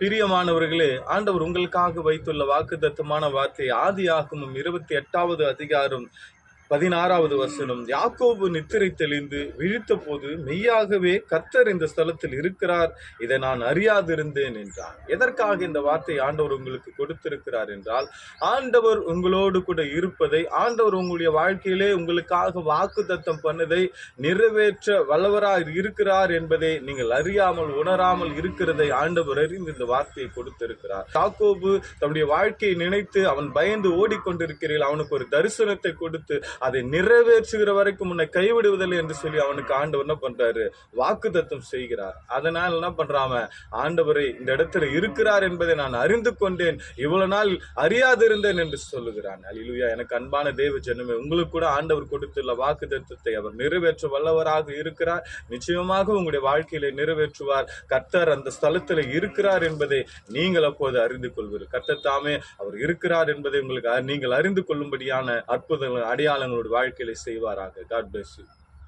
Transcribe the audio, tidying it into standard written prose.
பிரியமானவர்களே, ஆண்டவர் உங்களுக்காக வைத்துள்ள வாக்குத்தத்தமான வார்த்தை ஆதியாகமம் 28வது அதிகாரம் 16வது வசனம். யாக்கோபு நித்திரை தெளிந்து விழித்த போது மெய்யாகவே கர்த்தர் இந்த ஸ்தலத்தில் இருக்கிறார், இதை நான் அறியாதிருந்தேன் என்றார். எதற்காக இந்த வார்த்தை ஆண்டவர் உங்களுக்கு கொடுத்திருக்கிறார் என்றால், ஆண்டவர் உங்களோடு கூட இருப்பதை, ஆண்டவர் உங்களுடைய வாழ்க்கையிலே உங்களுக்காக வாக்குத்தத்தம் பண்ணதை நிறைவேற்ற வல்லவராய் இருக்கிறார் என்பதை நீங்கள் அறியாமல் உணராமல் இருக்கிறதை ஆண்டவர் அறிந்து இந்த வார்த்தையை கொடுத்திருக்கிறார். யாக்கோபு தன்னுடைய வாழ்க்கையை நினைத்து அவன் பயந்து ஓடிக்கொண்டிருக்கிறீர்கள், அவனுக்கு ஒரு தரிசனத்தை கொடுத்து அதை நிறைவேற்றுகிற வரைக்கும் உன்னை கைவிடுவதில்லை என்று சொல்லி அவனுக்கு ஆண்டவர் என்ன பண்றாரு, வாக்குத்தத்தம் செய்கிறார். அதனால் என்ன பண்றாம, ஆண்டவரை இந்த இடத்துல இருக்கிறார் என்பதை நான் அறிந்து கொண்டேன், இவ்வளவு நாள் அறியாதிருந்தேன் என்று சொல்லுகிறான். அல்லேலூயா. எனக்கு அன்பான தேவ ஜனமே, உங்களுக்கு கூட ஆண்டவர் கொடுத்துள்ள வாக்குத்தத்தத்தை அவர் நிறைவேற்ற வல்லவராக இருக்கிறார். நிச்சயமாக உங்களுடைய வாழ்க்கையில நிறைவேற்றுவார். கர்த்தர் அந்த ஸ்தலத்தில் இருக்கிறார் என்பதை நீங்கள் அப்போது அறிந்து கொள்வீர்கள். கர்த்தர் தாமே அவர் இருக்கிறார் என்பதை உங்களுக்கு நீங்கள் அறிந்து கொள்ளும்படியான அற்புதங்கள் அடையாளங்களோட வாழ்க்கையில செய்வாராக. God bless you.